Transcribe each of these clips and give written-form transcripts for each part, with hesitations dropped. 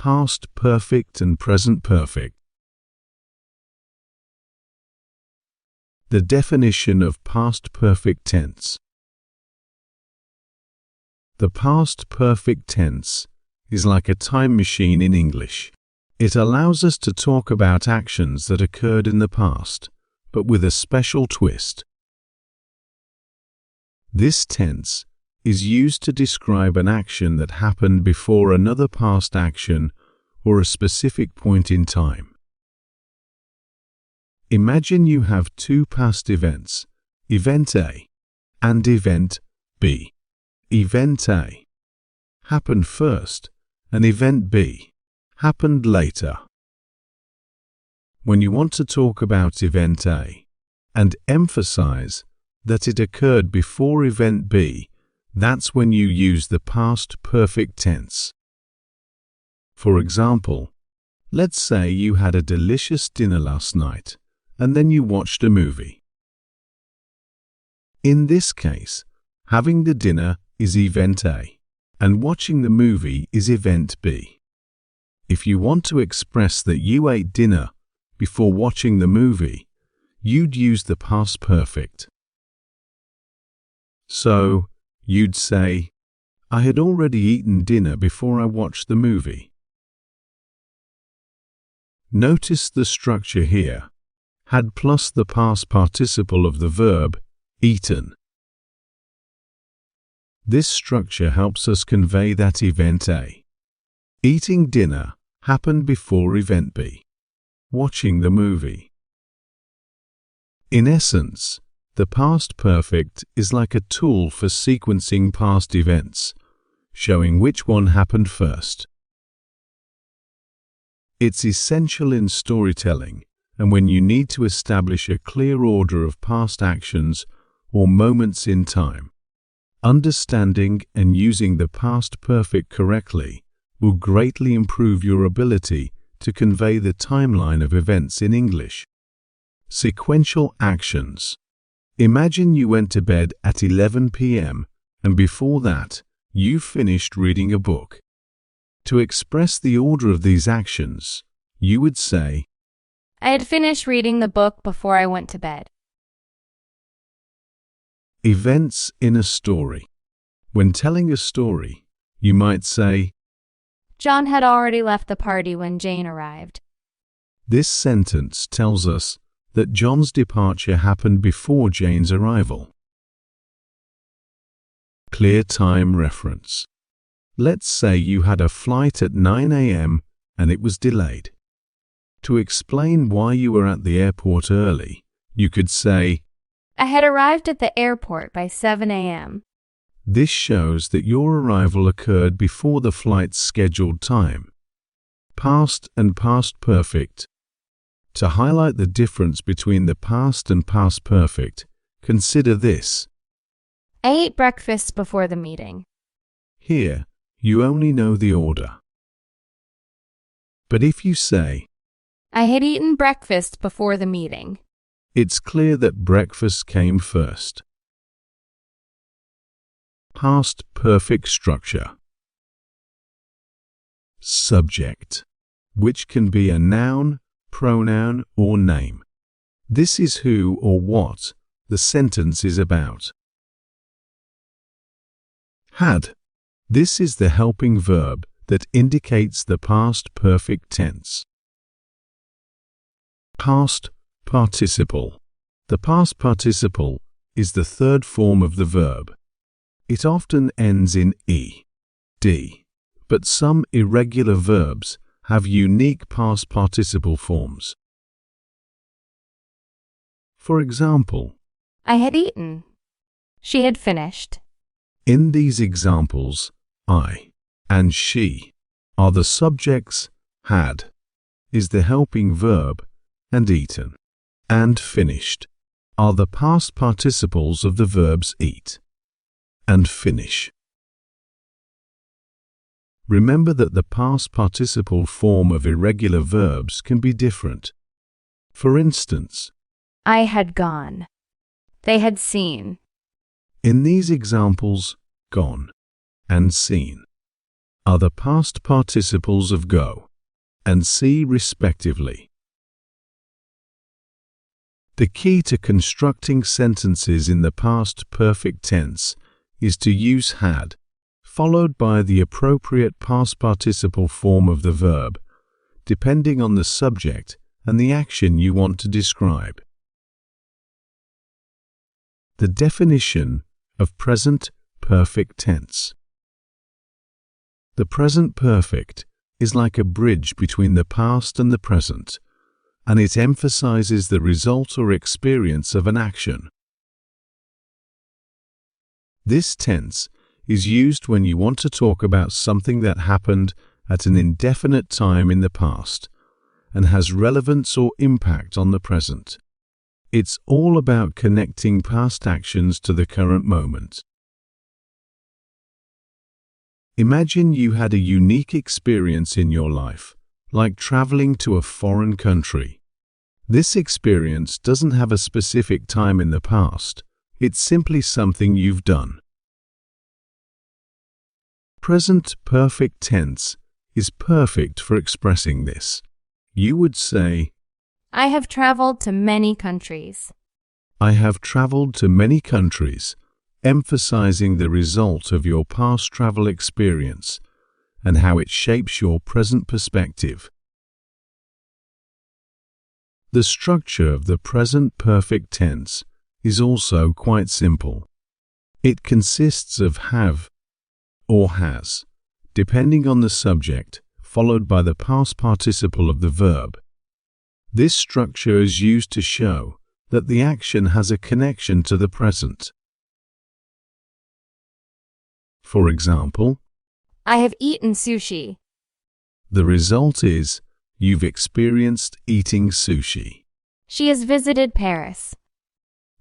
Past perfect and present perfect. The definition of past perfect tense. The past perfect tense is like a time machine in English. It allows us to talk about actions that occurred in the past, but with a special twist. This tense is used to describe an action that happened before another past action or a specific point in time. Imagine you have two past events, Event A and Event B. Event A happened first and Event B happened later. When you want to talk about Event A and emphasize that it occurred before Event B, that's when you use the past perfect tense. For example, let's say you had a delicious dinner last night and then you watched a movie. In this case, having the dinner is Event A and watching the movie is Event B. If you want to express that you ate dinner before watching the movie, you'd use the past perfect. So, you'd say, I had already eaten dinner before I watched the movie. Notice the structure here. Had plus the past participle of the verb, eaten. This structure helps us convey that Event A, eating dinner, happened before Event B, watching the movie. In essence, the past perfect is like a tool for sequencing past events, showing which one happened first. It's essential in storytelling and when you need to establish a clear order of past actions or moments in time. Understanding and using the past perfect correctly will greatly improve your ability to convey the timeline of events in English. Sequential actions. Imagine you went to bed at 11 p.m. and before that, you finished reading a book. To express the order of these actions, you would say, I had finished reading the book before I went to bed. Events in a story. When telling a story, you might say, John had already left the party when Jane arrived. This sentence tells us that John's departure happened before Jane's arrival. Clear time reference. Let's say you had a flight at 9 a.m. and it was delayed. To explain why you were at the airport early, you could say, I had arrived at the airport by 7 a.m. This shows that your arrival occurred before the flight's scheduled time. Past and past perfect. To highlight the difference between the past and past perfect, consider this. I ate breakfast before the meeting. Here, you only know the order. But if you say, I had eaten breakfast before the meeting, it's clear that breakfast came first. Past perfect structure. Subject, which can be a noun, pronoun, or name. This is who or what the sentence is about. Had. This is the helping verb that indicates the past perfect tense. Past participle. The past participle is the third form of the verb. It often ends in ed, but some irregular verbs have unique past participle forms. For example, I had eaten. She had finished. In these examples, I and she are the subjects, had is the helping verb, and eaten and finished are the past participles of the verbs eat and finish. Remember that the past participle form of irregular verbs can be different. For instance, I had gone. They had seen. In these examples, gone and seen are the past participles of go and see respectively. The key to constructing sentences in the past perfect tense is to use had, followed by the appropriate past participle form of the verb, depending on the subject and the action you want to describe. The definition of present perfect tense. The present perfect is like a bridge between the past and the present, and it emphasizes the result or experience of an action. This tense is used when you want to talk about something that happened at an indefinite time in the past and has relevance or impact on the present. It's all about connecting past actions to the current moment. Imagine you had a unique experience in your life, like traveling to a foreign country. This experience doesn't have a specific time in the past. It's simply something you've done. Present perfect tense is perfect for expressing this. You would say, I have traveled to many countries. I have traveled to many countries, emphasizing the result of your past travel experience and how it shapes your present perspective. The structure of the present perfect tense is also quite simple. It consists of have or has, depending on the subject, followed by the past participle of the verb. This structure is used to show that the action has a connection to the present. For example, I have eaten sushi. the result is you've experienced eating sushi. She has visited Paris.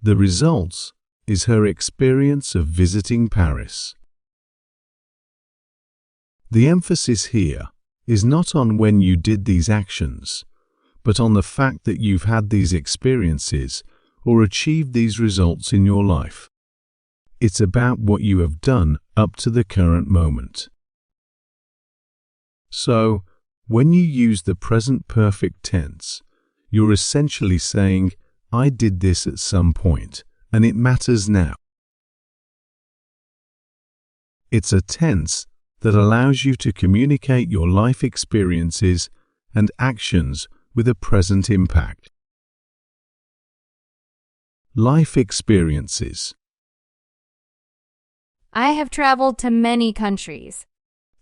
The result is her experience of visiting Paris. The emphasis here is not on when you did these actions, but on the fact that you've had these experiences or achieved these results in your life. It's about what you have done up to the current moment. So, when you use the present perfect tense, you're essentially saying, I did this at some point, and it matters now. It's a tense that allows you to communicate your life experiences and actions with a present impact. Life experiences. I have traveled to many countries.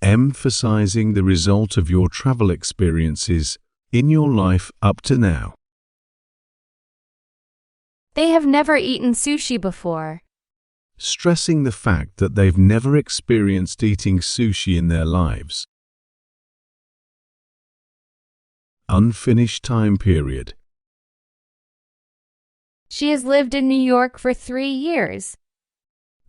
Emphasizing the result of your travel experiences in your life up to now. They have never eaten sushi before. Stressing the fact that they've never experienced eating sushi in their lives. Unfinished time period. She has lived in New York for 3 years.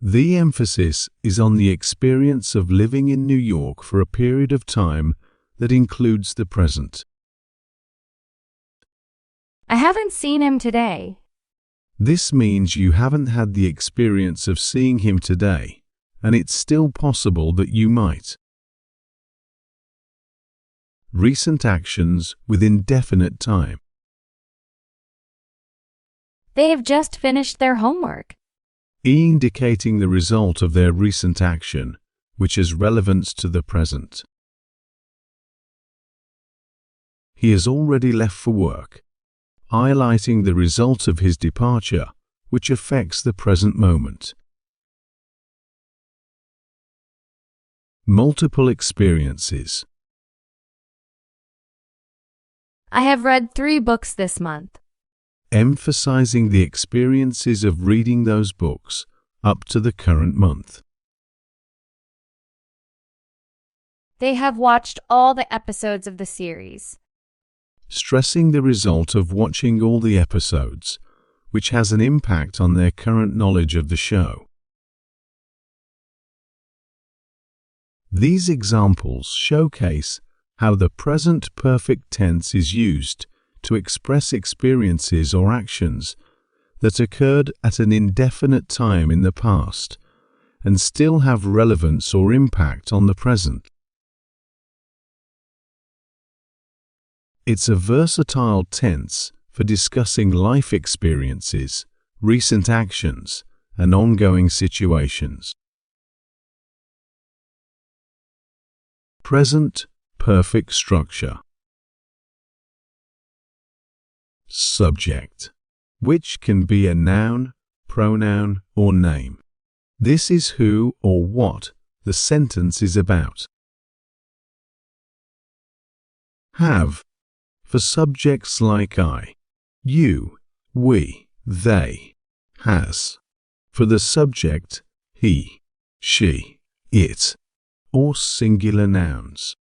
The emphasis is on the experience of living in New York for a period of time that includes the present. I haven't seen him today. This means you haven't had the experience of seeing him today, and it's still possible that you might. Recent actions with indefinite time. They have just finished their homework. Indicating the result of their recent action, which has relevance to the present. He has already left for work, highlighting the result of his departure, which affects the present moment. Multiple experiences. I have read 3 books this month. Emphasizing the experiences of reading those books up to the current month. They have watched all the episodes of the series. Stressing the result of watching all the episodes, which has an impact on their current knowledge of the show. These examples showcase how the present perfect tense is used to express experiences or actions that occurred at an indefinite time in the past and still have relevance or impact on the present. It's a versatile tense for discussing life experiences, recent actions, and ongoing situations. Present perfect structure. Subject, which can be a noun, pronoun, or name. This is who or what the sentence is about. Have, for subjects like I, you, we, they. Has, for the subject he, she, it, or singular nouns.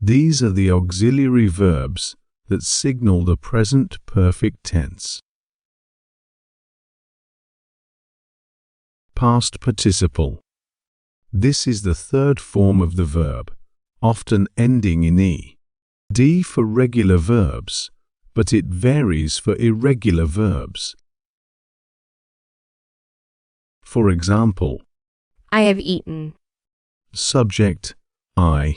These are the auxiliary verbs that signal the present perfect tense. Past participle. This is the third form of the verb, often ending in E. D for regular verbs, but it varies for irregular verbs. For example, I have eaten. Subject, I.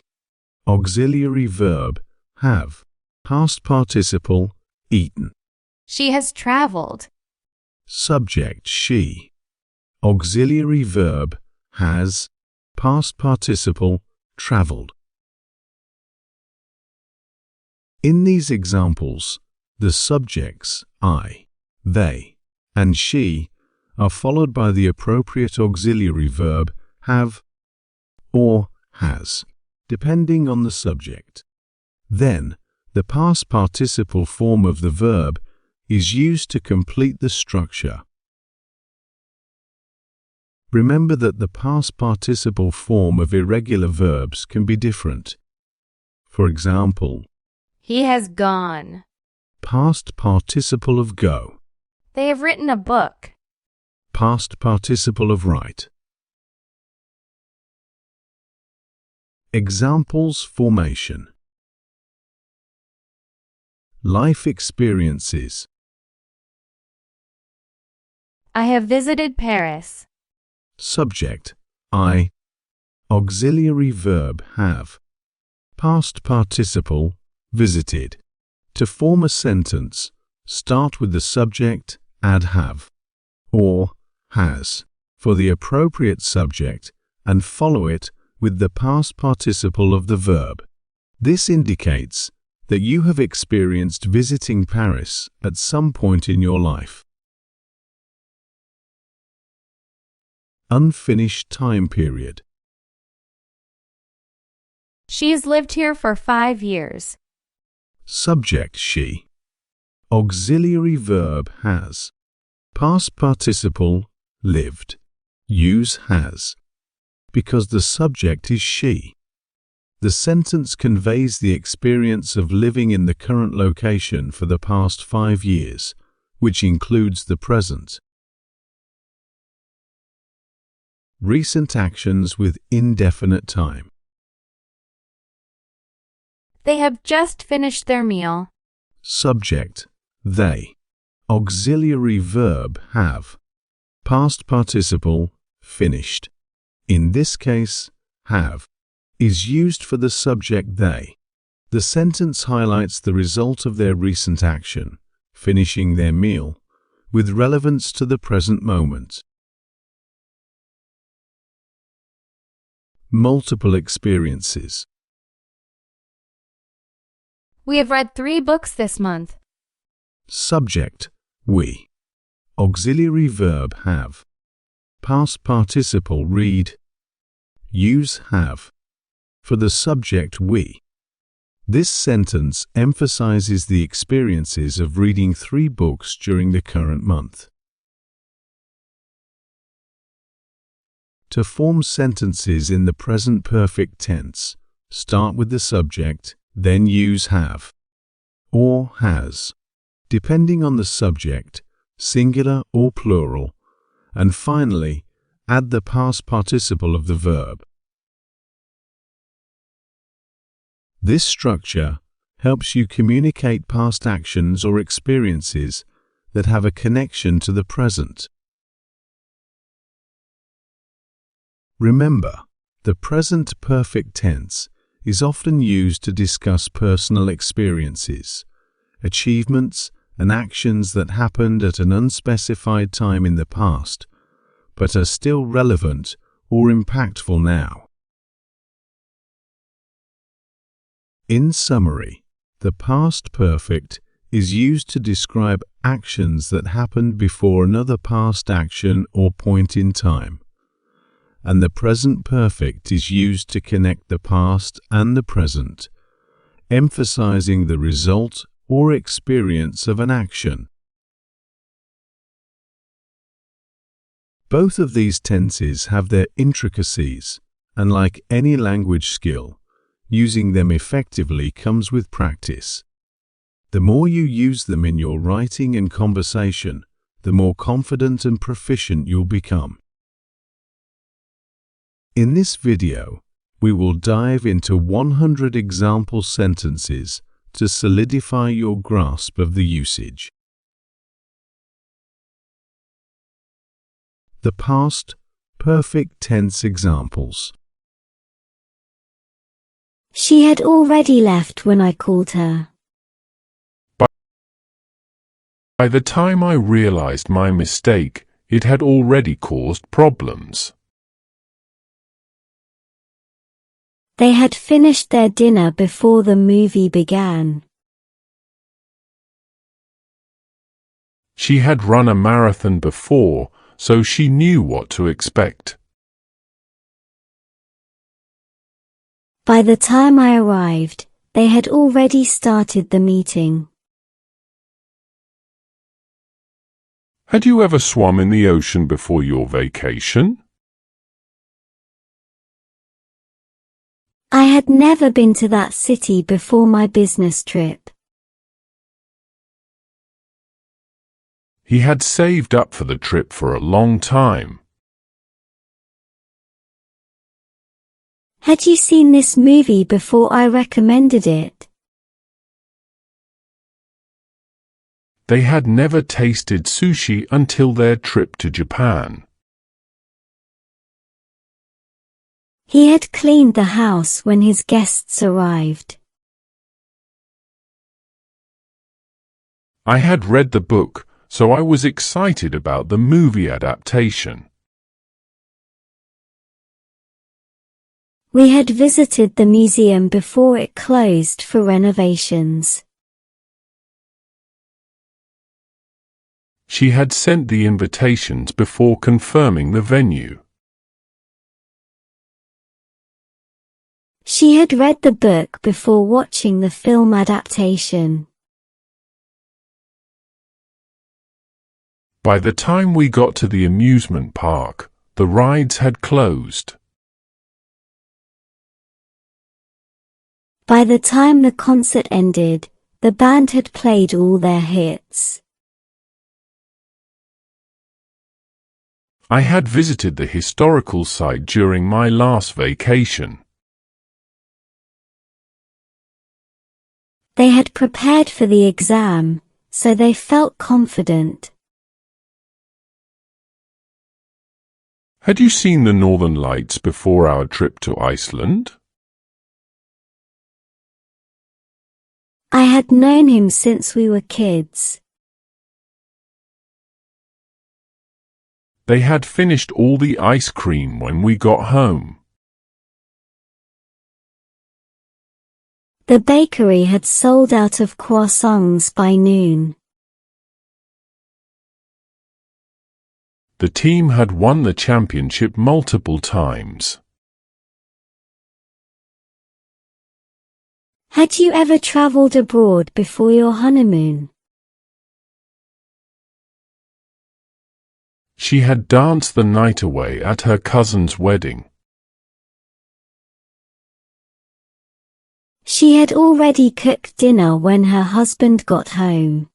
Auxiliary verb, have. Past participle, eaten. She has traveled. Subject, she. Auxiliary verb, has. Past participle, traveled. In these examples, the subjects, I, they, and she, are followed by the appropriate auxiliary verb, have or has, depending on the subject. Then, the past participle form of the verb is used to complete the structure. Remember that the past participle form of irregular verbs can be different. For example, He has gone. Past participle of go. They have written a book. Past participle of write. Examples formation. Life experiences. I have visited Paris. Subject, I. Auxiliary verb, have. Past participle, visited. To form a sentence, start with the subject, add have, or has, for the appropriate subject, and follow it with the past participle of the verb. This indicates that you have experienced visiting Paris at some point in your life. Unfinished time period. She has lived here for 5 years. Subject, she. Auxiliary verb, has. Past participle, lived. Use has. Because the subject is she. The sentence conveys the experience of living in the current location for the past 5 years, which includes the present. Recent actions with indefinite time. They have just finished their meal. Subject, they. Auxiliary verb, have. Past participle, finished. In this case, have, is used for the subject they. The sentence highlights the result of their recent action, finishing their meal, with relevance to the present moment. Multiple experiences. We have read 3 books this month. Subject, we. Auxiliary verb, have. Past participle, read. Use have. For the subject, we. This sentence emphasizes the experiences of reading 3 books during the current month. To form sentences in the present perfect tense, start with the subject, then use have or has, depending on the subject, singular or plural, and finally, add the past participle of the verb. This structure helps you communicate past actions or experiences that have a connection to the present. Remember, the present perfect tense is often used to discuss personal experiences, achievements, and actions that happened at an unspecified time in the past, but are still relevant or impactful now. In summary, the past perfect is used to describe actions that happened before another past action or point in time, and the present perfect is used to connect the past and the present, emphasizing the result or experience of an action. Both of these tenses have their intricacies, and like any language skill, using them effectively comes with practice. The more you use them in your writing and conversation, the more confident and proficient you'll become. In this video, we will dive into 100 example sentences to solidify your grasp of the usage. The past perfect tense examples. She had already left when I called her. By the time I realized my mistake, it had already caused problems. They had finished their dinner before the movie began. She had run a marathon before, so she knew what to expect. By the time I arrived, they had already started the meeting. Had you ever swum in the ocean before your vacation? I had never been to that city before my business trip. He had saved up for the trip for a long time. Had you seen this movie before I recommended it? They had never tasted sushi until their trip to Japan. He had cleaned the house when his guests arrived. I had read the book, so I was excited about the movie adaptation. We had visited the museum before it closed for renovations. She had sent the invitations before confirming the venue. She had read the book before watching the film adaptation. By the time we got to the amusement park, the rides had closed. By the time the concert ended, the band had played all their hits. I had visited the historical site during my last vacation. They had prepared for the exam, so they felt confident. Had you seen the Northern Lights before our trip to Iceland? I had known him since we were kids. They had finished all the ice cream when we got home. The bakery had sold out of croissants by noon. The team had won the championship multiple times. Had you ever traveled abroad before your honeymoon? She had danced the night away at her cousin's wedding. She had already cooked dinner when her husband got home.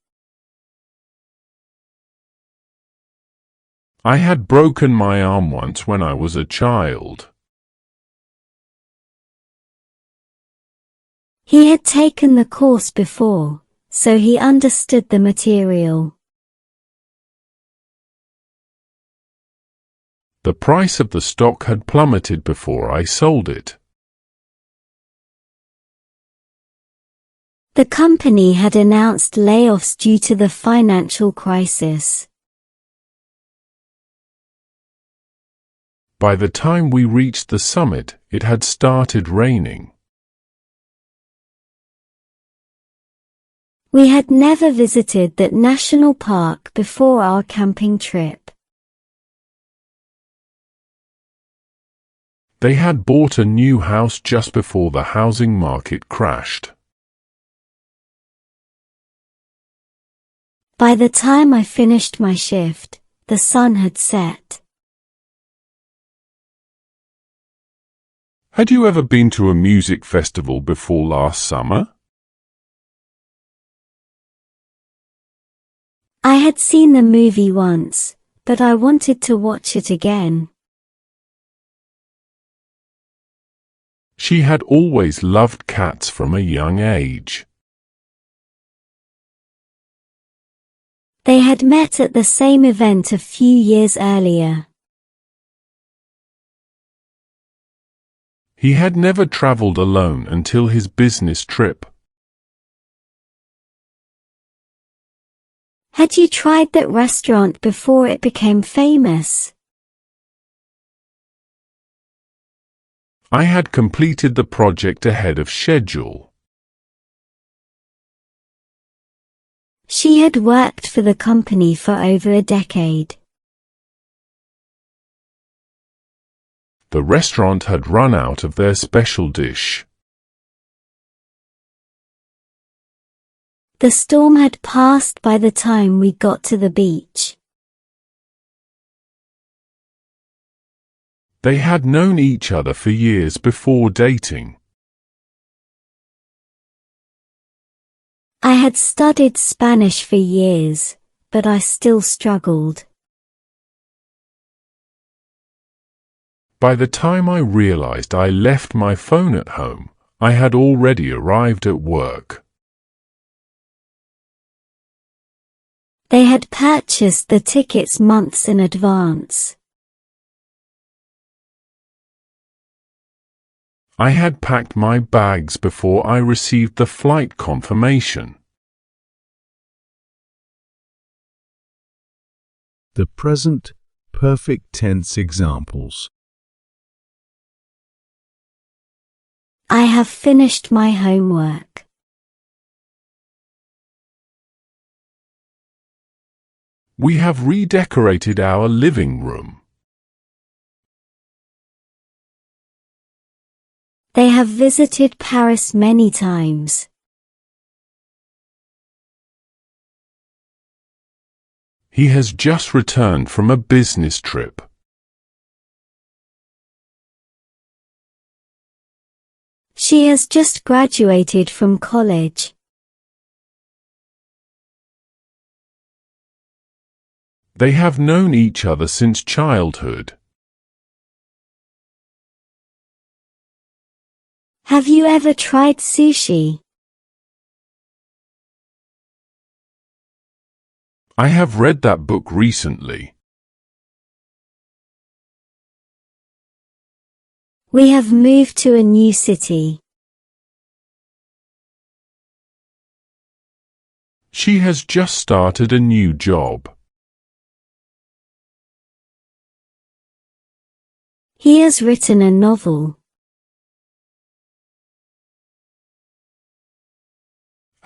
I had broken my arm once when I was a child. He had taken the course before, so he understood the material. The price of the stock had plummeted before I sold it. The company had announced layoffs due to the financial crisis. By the time we reached the summit, it had started raining. We had never visited that national park before our camping trip. They had bought a new house just before the housing market crashed. By the time I finished my shift, the sun had set. Had you ever been to a music festival before last summer? I had seen the movie once, but I wanted to watch it again. She had always loved cats from a young age. They had met at the same event a few years earlier. He had never traveled alone until his business trip. Had you tried that restaurant before it became famous? I had completed the project ahead of schedule. She had worked for the company for over a decade. The restaurant had run out of their special dish. The storm had passed by the time we got to the beach. They had known each other for years before dating. I had studied Spanish for years, but I still struggled. By the time I realized I left my phone at home, I had already arrived at work. They had purchased the tickets months in advance. I had packed my bags before I received the flight confirmation. The present perfect tense examples. I have finished my homework. We have redecorated our living room. They have visited Paris many times. He has just returned from a business trip. She has just graduated from college. They have known each other since childhood. Have you ever tried sushi? I have read that book recently. We have moved to a new city. She has just started a new job. He has written a novel.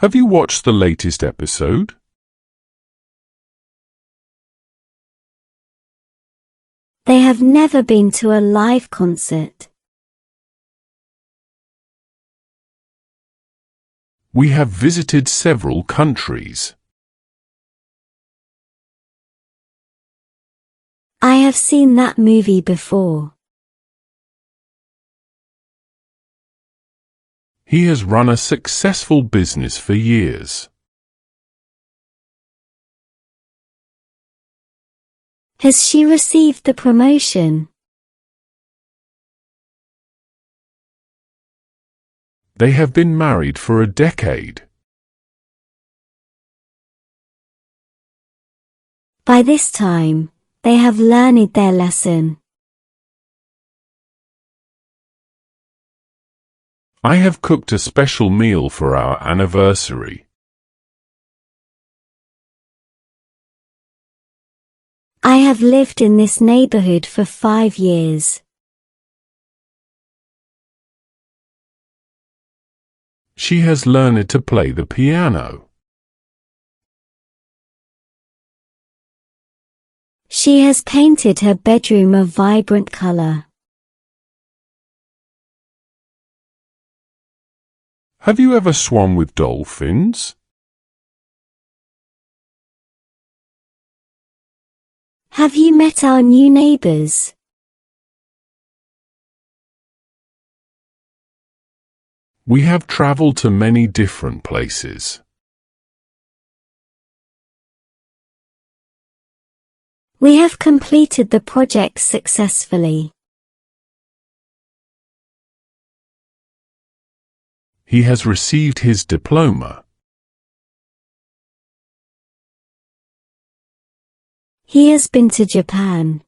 Have you watched the latest episode? They have never been to a live concert. We have visited several countries. I have seen that movie before. He has run a successful business for years. Has she received the promotion? They have been married for a decade. By this time, they have learned their lesson. I have cooked a special meal for our anniversary. I have lived in this neighborhood for 5 years. She has learned to play the piano. She has painted her bedroom a vibrant color. Have you ever swum with dolphins? Have you met our new neighbors? We have traveled to many different places. We have completed the project successfully. He has received his diploma. He has been to Japan.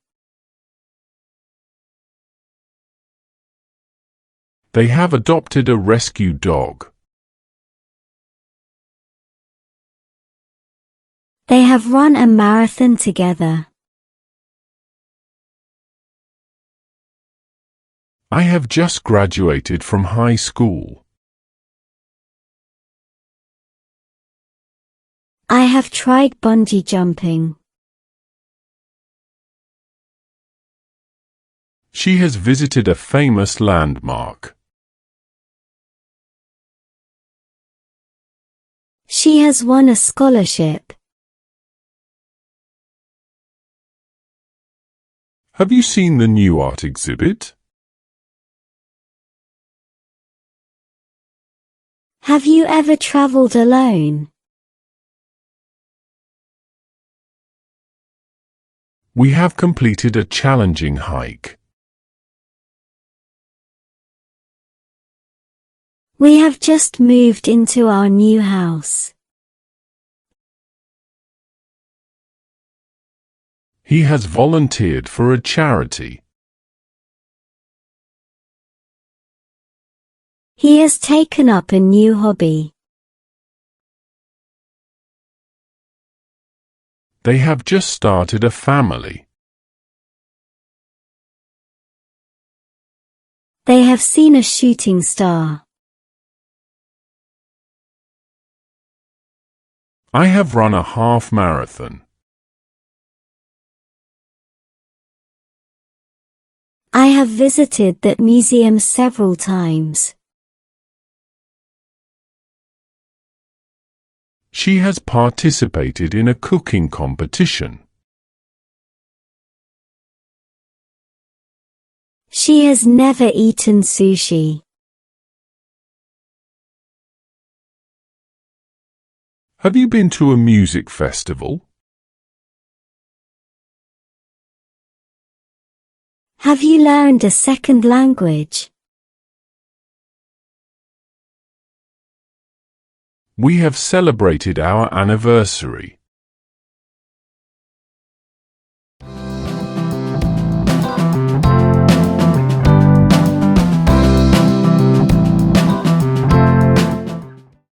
They have adopted a rescue dog. They have run a marathon together. I have just graduated from high school. I have tried bungee jumping. She has visited a famous landmark. She has won a scholarship. Have you seen the new art exhibit? Have you ever traveled alone? We have completed a challenging hike. We have just moved into our new house. He has volunteered for a charity. He has taken up a new hobby. They have just started a family. They have seen a shooting star. I have run a half marathon. I have visited that museum several times. She has participated in a cooking competition. She has never eaten sushi. Have you been to a music festival? Have you learned a second language? We have celebrated our anniversary.